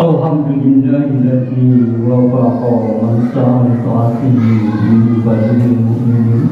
Alhamdulillahilladzi wafaqa man sa'al ta'atihi min ibadil mu'minin.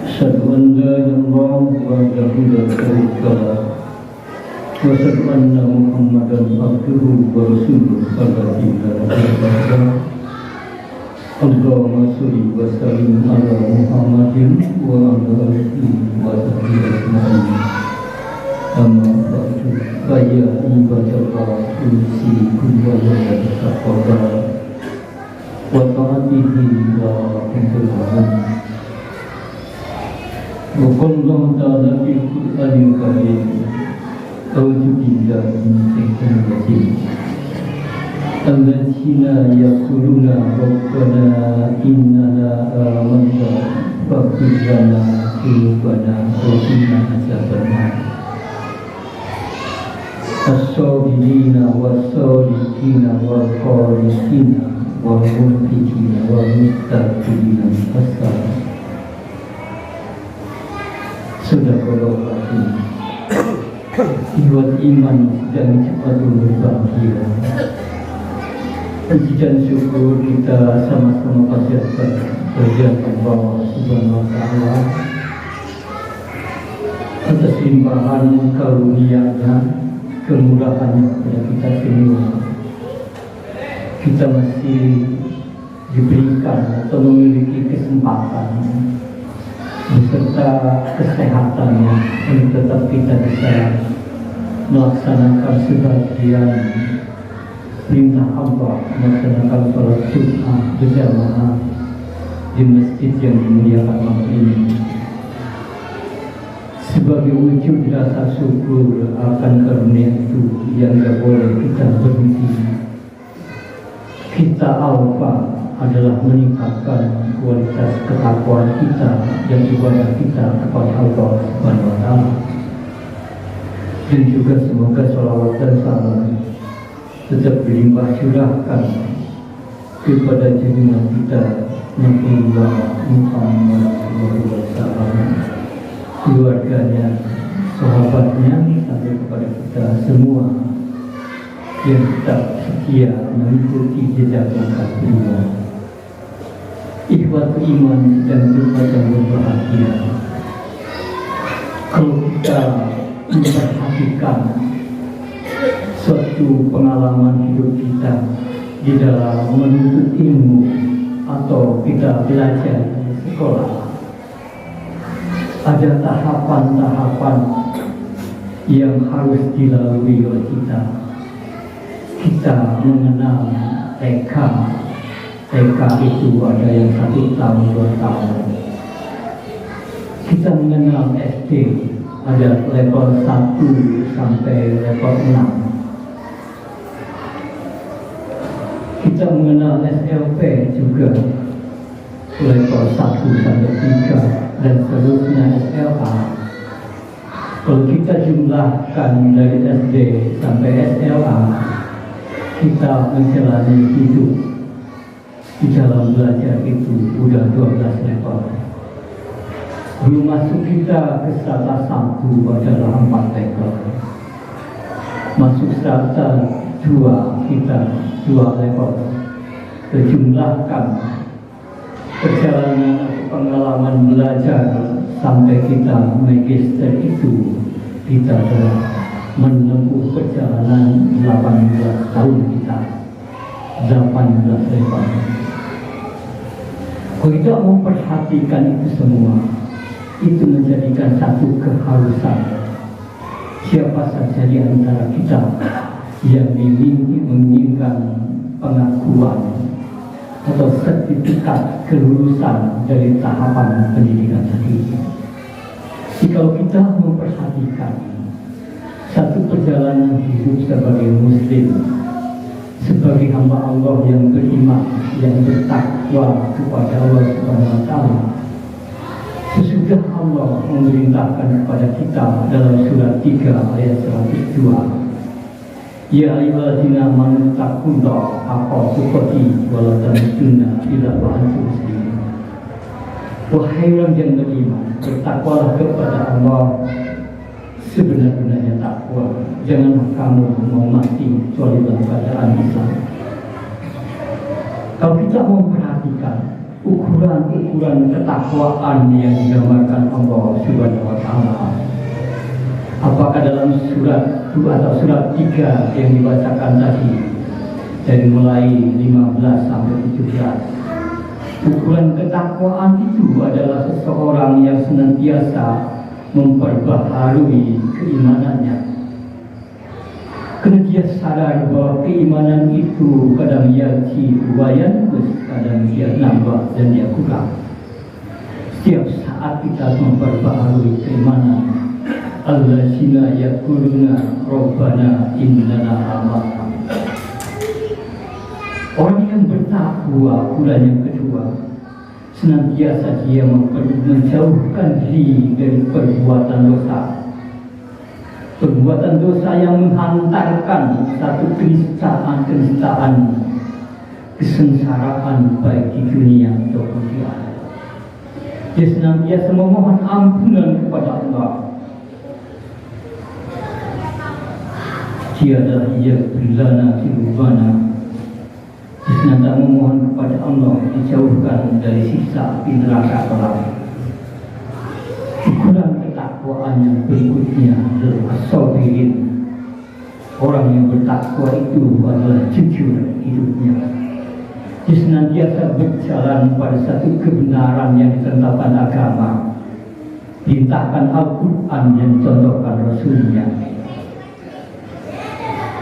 Asyhadu an la ilaha wahdahu la syarika lah wa asyhadu anna Muhammadan abduhu wa rasuluh alladzi la ilaha illallah. Allahumma sholli wa sallim ala Muhammadin wa ala alihi wa sahbihi ajma'in. Amma ba'du, fa ya ibadallah usikum wa taqwa wa ta'atihi wa rahmatullahi. Wa qala ta'ala fil Qur'anil Karim, a'udzu billahi minasyaitonir rajim. Alladzina yaquluna rabbana innana amanna faghfir lana dzunubana wa qina adzabannar. As-sabirina was-sadiqina wal-qanitina wal-munfiqina wal-muttaqina as-salah. Sadaqallahu al-azim. Buat iman dan cepat berbahagia. Puji dan syukur kita sama-sama panjatkan kehadirat Allah Subhanahu wa Ta'ala atas limpahan karunia-Nya, kemurahannya kepada kita semua. Kita masih diberikan atau memiliki kesempatan beserta kesehatannya untuk tetap kita bisa melaksanakan sebagian perintah Allah, melaksanakan sholat Jumat berjamaah di masjid yang dimuliakan malam ini. Sebagai wujud rasa syukur akan karunia itu yang tidak boleh kita berhenti. Kita alfa adalah meningkatkan kualitas ketakwaan kita dan ibadah kita kepada Allah Subhanahu wa Ta'ala. Dan juga semoga sholawat dan salam tetap berlimpah curahkan kepada junjungan kita Nabi Muhammad SAW, keluarganya, sahabatnya, sampai kepada kita semua yang tetap setia mengikuti jejak langkah beliau. Ikhwat iman dan kita yang berbahagia, kalau kita memperhatikan suatu pengalaman hidup kita di dalam menuntut ilmu atau kita belajar di sekolah, ada tahapan-tahapan yang harus dilalui oleh kita. Kita mengenal TK. TK itu ada yang 1 tahun, 2 tahun. Kita mengenal SD, ada level 1 sampai level 6. Kita mengenal SLP juga, level 1 sampai 3 dan seterusnya SLA. Kalau kita jumlahkan dari SD sampai SLA, kita menjalani hidup di dalam belajar itu udah 12 level. Belum masuk kita ke strata 1 adalah 4 level. Masuk strata 2 kita 2 level. Kejumlahkan perjalanan pengalaman belajar sampai kita magister itu, kita telah menempuh perjalanan 18 tahun kita, 18 level. Kalau kita memperhatikan itu semua, itu menjadikan satu keharusan. Siapa saja di antara kita yang menginginkan pengakuan atau sertifikat kelulusan dari tahapan pendidikan tadi. Jika kita memperhatikan satu perjalanan hidup sebagai muslim, sebagai hamba Allah yang beriman, yang bertakwa kepada Allah Subhanahu wa Ta'ala, sesudah Allah memerintahkan kepada kita dalam surat 3 ayat 102, Ya ayyuhalladzina amanu taqullaha haqqa tuqatih wa la tamutunna illa wa antum muslimun. Wahai orang yang beriman, bertakwalah kepada Allah sebenar-benarnya takwa. Jangan kamu mau mati kecuali dalam keadaan Islam. Kalau kita memperhatikan ukuran-ukuran ketakwaan yang digambarkan Allah Subhanahu wa Ta'ala, apakah dalam surat 2 atau surat 3 yang dibacakan tadi, dari mulai 15 sampai 17, ukuran ketakwaan itu adalah seseorang yang senantiasa memperbaharui keimanannya. Karena dia sadar bahwa keimanan itu kadang yaji wayan, kadang dia nambah dan dia kurang. Setiap saat kita memperbaharui keimanan. Allazina yaquluna Rabbana innana amanna. Orang yang bertakwa, ukuran yang kedua, senantiasa dia menjauhkan diri dari perbuatan dosa. Perbuatan dosa yang menghantarkan satu keniscayaan, kesengsaraan baik di dunia ataupun di akhirat. Dia senantiasa memohon ampunan kepada Allah. Dia adalah yaghfirlana dzunubana. Senantiasa memohon kepada Allah dijauhkan dari siksa api neraka kelak. Ukuran ketakwaan yang berikutnya adalah as-sabirin. Orang yang bertakwa itu adalah jujur hidupnya. Dia senantiasa berjalan pada satu kebenaran yang ditetapkan agama, diletakkan Al-Quran yang dicontohkan Rasulnya.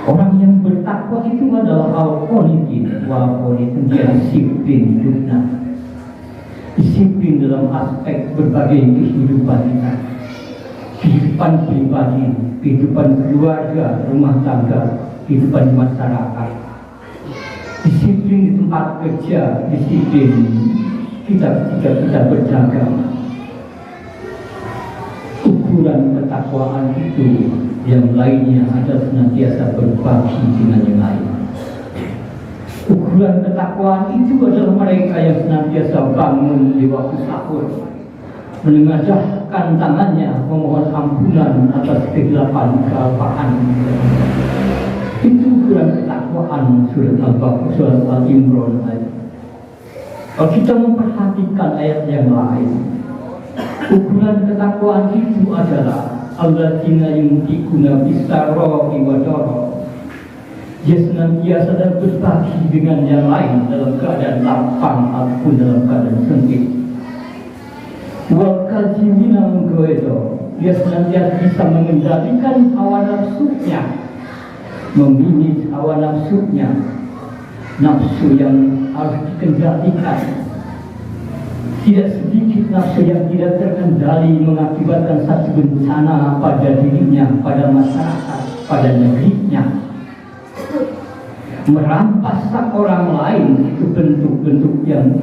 Orang yang bertakwa itu adalah al-qanitin, wal-qanitin, dia disiplin hidupnya. Disiplin dalam aspek berbagai kehidupan kita, kehidupan pribadi, kehidupan keluarga, rumah tangga, kehidupan masyarakat. Disiplin di tempat kerja, disiplin kita ketika kita berdagang. Ukuran ketakwaan itu yang lainnya ada senantiasa berbagi dengan yang lain. Ukuran ketakwaan itu adalah mereka yang senantiasa bangun di waktu sahur, menengadahkan tangannya memohon ampunan atas kegelapan kealpaan. Itu ukuran ketakwaan surat Al-Baqarah, surat Al-Imran. Kalau kita memperhatikan ayat yang lain, ukuran ketakwaan itu adalah alladzina yunfiquna bis-sarra'i wad-dharra. Dia senantiasa dan berbagi dengan yang lain dalam keadaan lapang ataupun dalam keadaan sempit. Wal kazimina al-ghaiza. Dia senantiasa bisa mengendalikan hawa nafsunya, memanage hawa nafsunya, nafsu yang harus dikendalikan. Tidak sedikit nafsu yang tidak terkendali mengakibatkan satu bencana pada dirinya, pada masyarakat, pada negerinya. Merampas hak orang lain itu bentuk-bentuk yang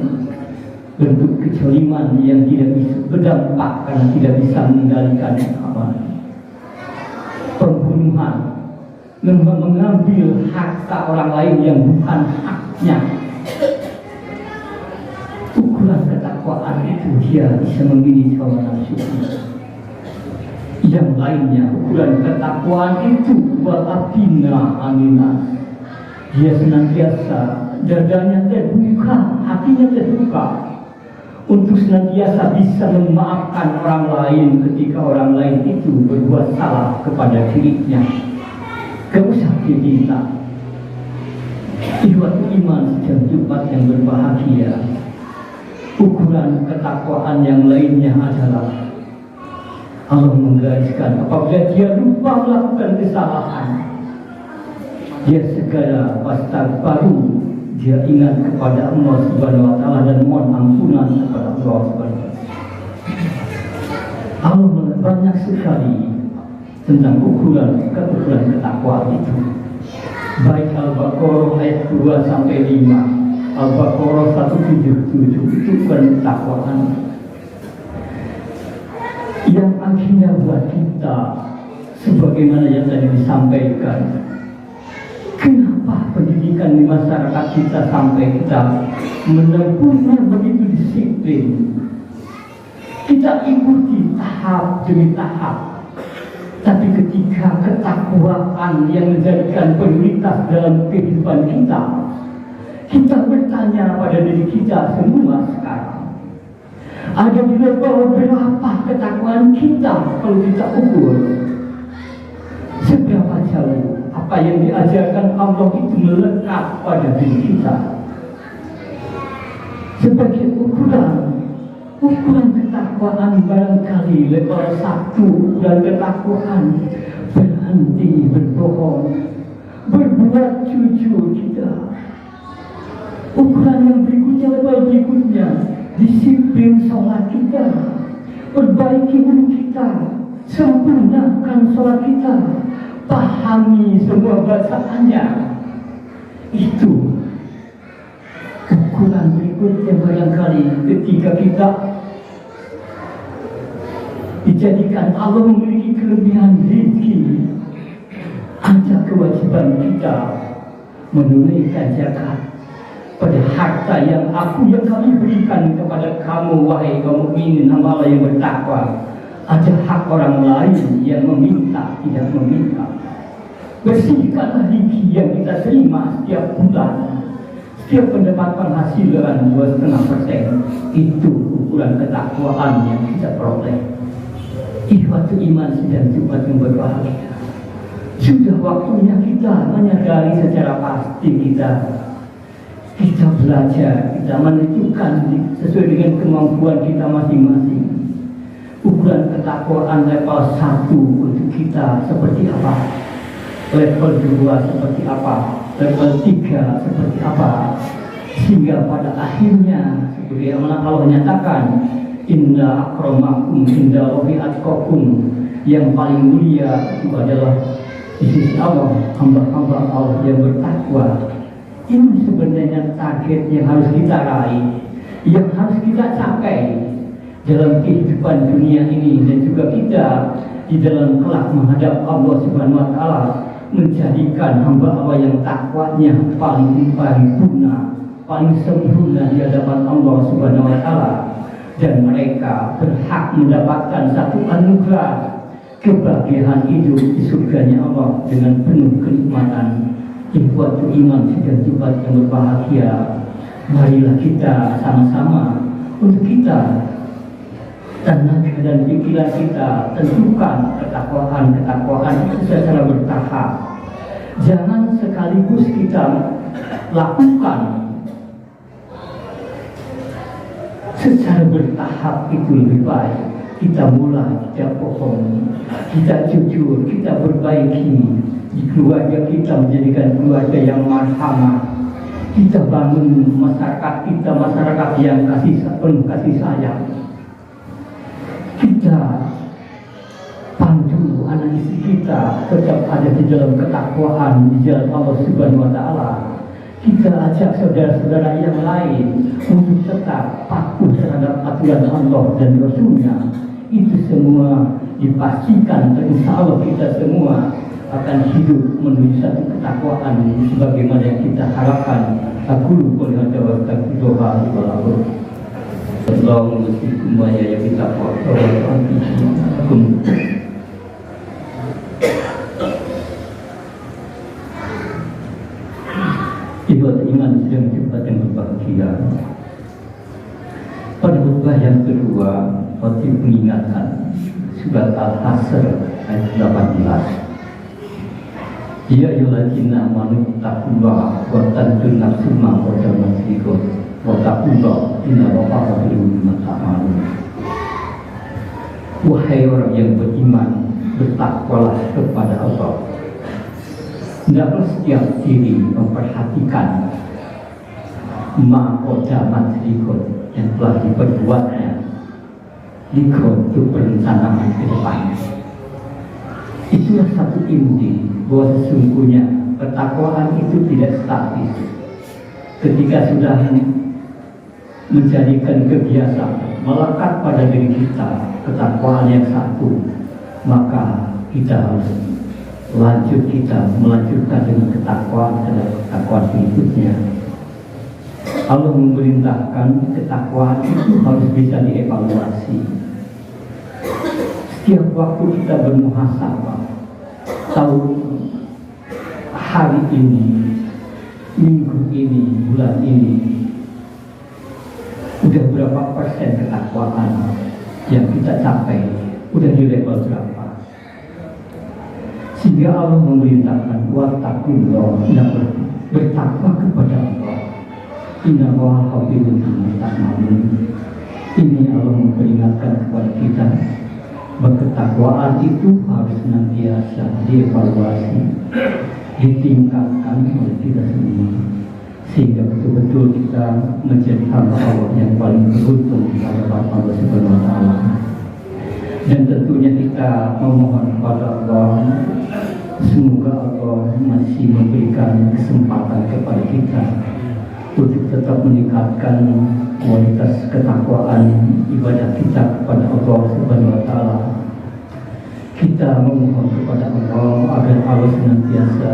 bentuk kezaliman yang tidak bisa berdampak karena tidak bisa mengendalikan apa. Pembunuhan, mengambil harta orang lain yang bukan haknya. Ukuran ketakwaan itu dia bisa memilih hawa nafsunya. Yang lainnya, ukuran ketakwaan itu wal-afina aminah. Dia senantiasa dadanya terbuka, hatinya terbuka untuk senantiasa bisa memaafkan orang lain ketika orang lain itu berbuat salah kepada dirinya. Gak usah diminta. Ikhwat iman sejak Jumat yang berbahagia. Ukuran ketakwaan yang lainnya adalah Allah menggariskan apabila dia lupa melakukan kesalahan, dia segera wastaghfaru, dia ingat kepada Allah Subhanahu wa Ta'ala dan mohon ampunan kepada Allah Subhanahu wa Ta'ala. Allah banyak sekali tentang ukuran ketakwaan itu. Baik Al-Baqarah ayat 2 sampai 5, Al-Baqarah 177 itu bukan ketakwaan yang akhirnya buat kita sebagaimana yang tadi disampaikan. Kenapa pendidikan di masyarakat kita sampai kita menempuhnya begitu disiplin? Kita ikuti tahap demi tahap. Tapi ketika ketakwaan yang menjadikan prioritas dalam kehidupan kita, kita bertanya pada diri kita semua sekarang, ada di level berapa ketakwaan kita kalau kita ukur? Seberapa jauh apa yang diajarkan Allah itu melekat pada diri kita? Sebagai ukuran ketakwaan barangkali level 1 ukuran ketakwaan berhenti berbohong, berbuat jujur kita. Ukuran yang berikutnya disiplin sholat kita, perbaiki wudhu kita, sempurnakan sholat kita, pahami semua bacaannya. Itu ukuran berikutnya barangkali ketika kita dijadikan Allah memiliki kelebihan rezeki, ada kewajiban kita menunaikan zakat pada harta yang kami berikan kepada kamu, wahai kaum mukminin hamba Allah yang bertakwa. Ada hak orang lain yang meminta, tidak meminta. Bersihkanlah rezeki yang kita terima setiap bulan. Setiap pendapatan penghasilan 2,5%, itu ukuran ketakwaan yang kita peroleh. Ikhwatul iman sedang Jumat yang berbahagia. Sudah waktunya kita menyadari secara pasti kita belajar, kita menunjukkan sesuai dengan kemampuan kita masing-masing. Ukuran ketakwaan level 1 untuk kita seperti apa? Level 2 seperti apa? Level 3 seperti apa? Sehingga pada akhirnya seperti yang Allah nyatakan, inna akramakum indallahi atqakum, yang paling mulia itu adalah di sisi Allah hamba-hamba Allah yang bertakwa. Ini sebenarnya target yang harus kita raih, yang harus kita capai dalam kehidupan dunia ini, dan juga kita di dalam kelak menghadap Allah Subhanahu wa Ta'ala, menjadikan hamba Allah yang takwanya paling paripurna, paling sempurna di hadapan Allah Subhanahu wa Ta'ala, dan mereka berhak mendapatkan satu anugerah kebahagiaan hidup di surganya Allah dengan penuh kenikmatan. Ikhwatul iman sedang Jumat yang berbahagia, marilah kita sama-sama untuk kita tenaga dan pikiran kita tentukan ketakwaan itu secara bertahap. Jangan sekaligus kita lakukan secara bertahap, itu lebih baik. Kita mulai, kita bohong, kita jujur, kita perbaiki di keluarga kita, menjadikan keluarga yang marhamah. Kita bangun masyarakat yang penuh kasih sayang. Kita pandu anak istri kita tetap ada di dalam ketakwaan di jalan Allah Subhanahu wa Ta'ala. Kita ajak saudara-saudara yang lain untuk tetap patuh terhadap aturan Allah dan Rasulnya. Itu semua dipastikan, dan insya Allah kita semua akan hidup menuju satu ketakwaan sebagaimana yang kita harapkan. Aku boleh ada waktu doa walaupun Allah mengusirkum ya kita Ibadah iman sedang Jumat yang berbahagia. Pada khutbah yang kedua, khotib mengingatkan surat Al-Hasr ayat 18. Ya ayyuhalladzina amanu taqullaha wa tanzur nafsum ma qaddamat lighad wa taqullaha innallaha khabirun bima ta'malun. Wahai orang yang beriman, bertakwalah kepada Allah. Hendaklah setiap diri memperhatikan ma qaddamat lighad, yang telah diperbuatnya. Lighad itu perencanaan ke depan. Itulah satu inti bahwa sesungguhnya ketakwaan itu tidak statis. Ketika sudah menjadikan kebiasaan melekat pada diri kita ketakwaan yang satu, maka kita harus melanjutkan dengan ketakwaan dan ketakwaan berikutnya. Allah memerintahkan ketakwaan itu harus bisa dievaluasi. Setiap waktu kita bermuhasabah, tahu hari ini, minggu ini, bulan ini, udah berapa persen ketakwaan yang kita capai, udah di level berapa? Sehingga Allah memerintahkan wattaqullah, bertakwa kepada Allah. Inna Allaha khabirun bima ta'malun. Ini Allah memperingatkan kepada kita, berketakwaan itu harus senantiasa dievaluasi, ditingkatkan oleh kita semua, sehingga betul-betul kita menjadi hamba Allah yang paling beruntung di hadapan Allah Subhanahu wa Ta'ala. Dan tentunya kita memohon kepada Allah, semoga Allah masih memberikan kesempatan kepada kita untuk tetap meningkatkan kualitas ketakwaan ibadah kita kepada Allah Subhanahu wa Ta'ala. Kita memohon kepada Allah agar Allah senantiasa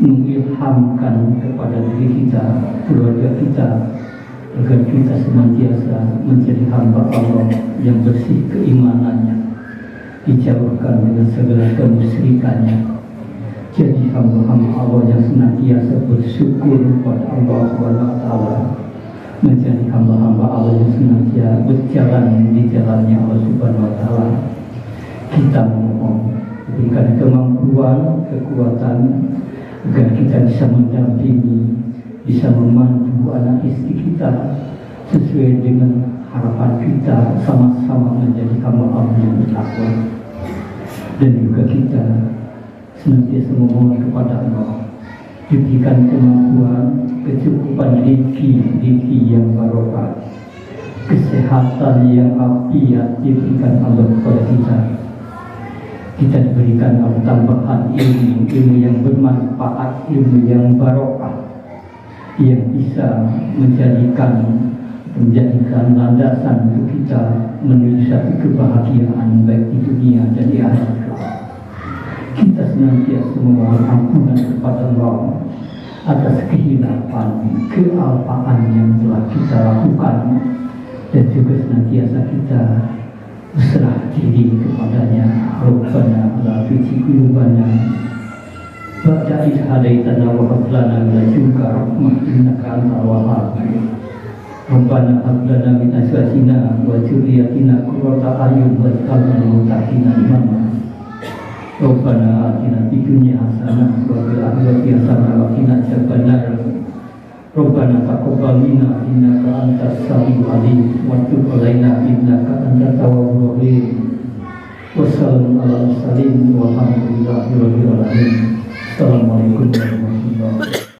mengilhamkan kepada diri kita, keluarga kita, agar kita senantiasa menjadi hamba Allah yang bersih keimanannya, dijauhkan dengan segala kemusyrikannya, jadi hamba-hamba Allah yang senantiasa bersyukur kepada Allah Subhanahu wa Ta'ala, menjadi hamba-hamba Allah yang senantiasa berjalan di jalannya Allah Subhanahu wa Ta'ala. Kita memohon berikan kemampuan, kekuatan agar kita bisa mendampingi, bisa memandu anak istri kita sesuai dengan harapan kita, sama-sama menjadi hamba Allah yang bertakwa. Dan juga kita senantiasa memohon kepada Allah diberikan kemampuan, kecukupan rezeki yang barokah, kesehatan yang afiat diberikan Allah kepada kita. Kita diberikan tambahan ilmu yang bermanfaat, ilmu yang barokah, yang bisa menjadikan landasan untuk kita menuju satu kebahagiaan baik di dunia dan di akhirat. Kita senantiasa memohon ampunan kepada Allah atas kehilapan, kealpaan yang telah kita lakukan, dan juga senantiasa kita berserah diri kepadanya. Rabbana la tuzigh qulubana ba'da idh hadaitana wa hab lana min ladunka rahmah innaka antal wahhab. Rabbana hab lana min azwajina wa dzurriyyatina qurrata a'yun waj'alna lil muttaqina imama. Rabbana atina fid dunya hasanah wa fil akhirati hasanah wa qina adzabannar. Rabbana taqabbal minna innaka antas samiul alim wa tub 'alaina innaka antat tawwabur rahim. Wassalamu ala mursalin walhamdulillahi rabbil alamin. Assalamualaikum warahmatullahi wabarakatuh.